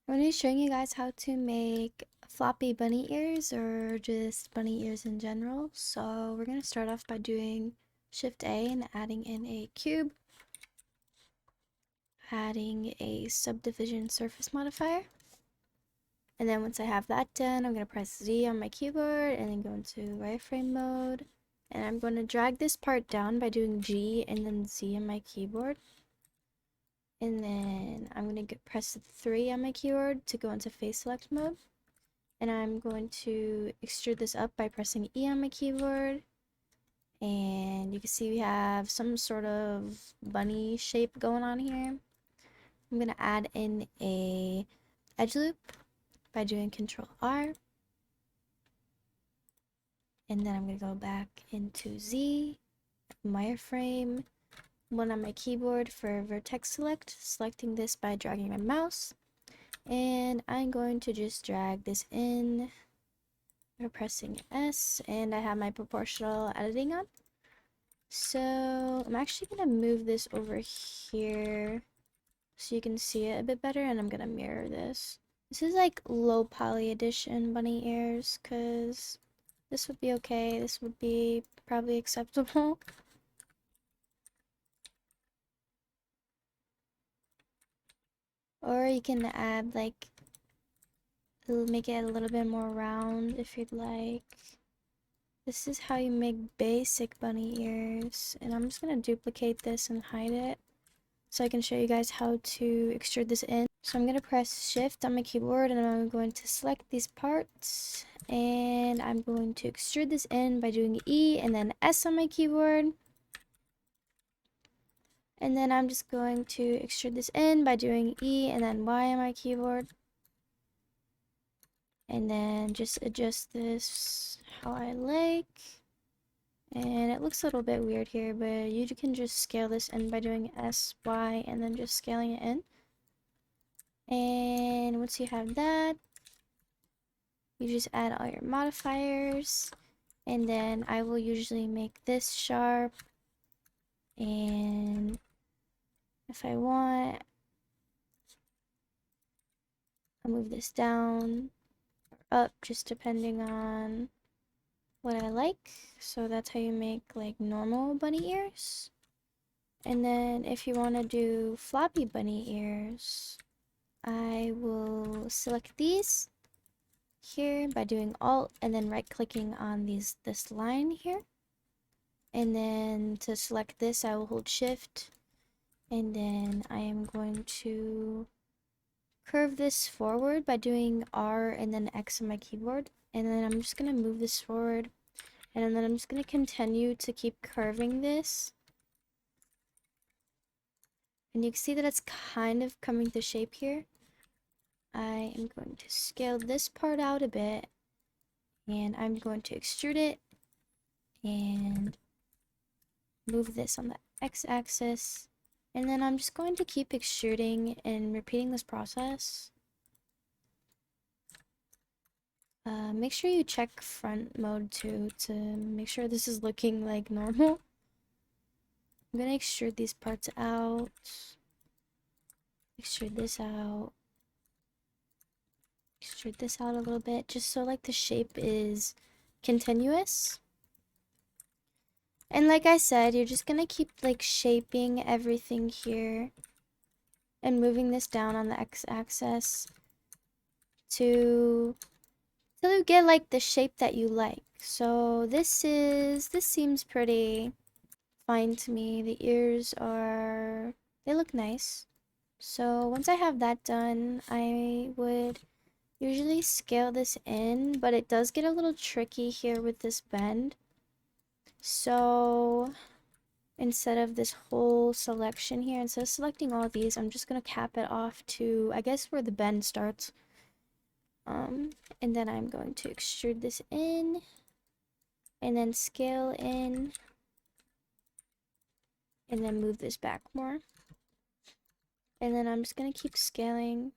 I'm going to be showing you guys how to make floppy bunny ears or just bunny ears in general. So we're going to start off by doing Shift A and adding in a cube, adding a subdivision surface modifier. And then once I have that done, I'm going to press Z on my keyboard and then go into wireframe mode. And I'm going to drag this part down by doing G and then Z on my keyboard. And then I'm going to press 3 on my keyboard to go into face select mode. And I'm going to extrude this up by pressing E on my keyboard. And you can see we have some sort of bunny shape going on here. I'm going to add in a edge loop by doing Control R. And then I'm going to go back into Z, wireframe, 1 on my keyboard for vertex select, selecting this by dragging my mouse. And I'm going to just drag this in by pressing S, and I have my proportional editing on. So I'm actually going to move this over here so you can see it a bit better, and I'm going to mirror this. This is like low poly edition bunny ears, because this would be okay. This would be probably acceptable. Or you can add like, make it a little bit more round if you'd like. This is how you make basic bunny ears, and I'm just going to duplicate this and hide it so I can show you guys how to extrude this in. So I'm going to press shift on my keyboard and I'm going to select these parts, and I'm going to extrude this in by doing E and then S on my keyboard. And then I'm just going to extrude this in by doing E and then Y on my keyboard. And then just adjust this how I like. And it looks a little bit weird here, but you can just scale this in by doing S, Y, and then just scaling it in. And once you have that, you just add all your modifiers. And then I will usually make this sharp. And if I want, I'll move this down or up, just depending on what I like. So that's how you make like normal bunny ears. And then if you want to do floppy bunny ears, I will select these here by doing Alt and then right clicking on this line here. And then to select this, I will hold Shift, and then I am going to curve this forward by doing R and then X on my keyboard. And then I'm just going to move this forward, and then I'm just going to continue to keep curving this. And you can see that it's kind of coming to shape here. I am going to scale this part out a bit, and I'm going to extrude it and move this on the x-axis. And then I'm just going to keep extruding and repeating this process. Make sure you check front mode too to make sure this is looking like normal. I'm gonna extrude these parts out. Extrude this out. Extrude this out a little bit, just so like the shape is continuous. And like I said, you're just gonna keep like shaping everything here and moving this down on the x-axis to till you get like the shape that you like. So this seems pretty fine to me. The ears they look nice. So once I have that done, I would usually scale this in, but it does get a little tricky here with this bend. So instead of this whole selection here, instead of selecting all of these, I'm just going to cap it off to, I guess, where the bend starts. And then I'm going to extrude this in, and then scale in, and then move this back more. And then I'm just going to keep scaling.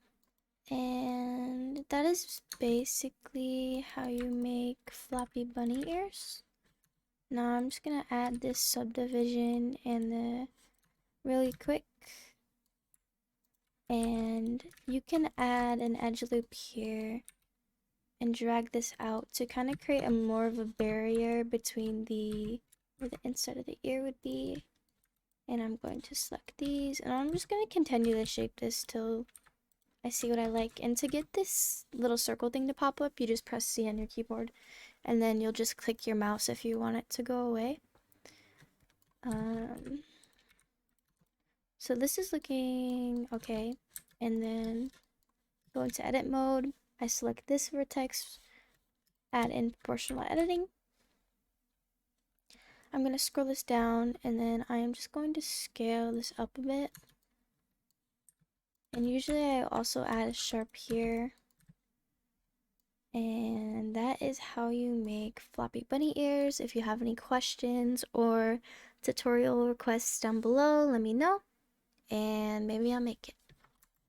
And that is basically how you make floppy bunny ears. Now I'm just going to add this subdivision and the really quick. And you can add an edge loop here and drag this out to kind of create a more of a barrier between where the inside of the ear would be. And I'm going to select these, and I'm just going to continue to shape this till I see what I like. And to get this little circle thing to pop up, you just press C on your keyboard, and then you'll just click your mouse if you want it to go away. So this is looking okay. And then go into edit mode. I select this vertex, add in proportional editing. I'm going to scroll this down, and then I am just going to scale this up a bit. And usually I also add a sharp here. And that is how you make floppy bunny ears. If you have any questions or tutorial requests down below, let me know, and maybe I'll make it.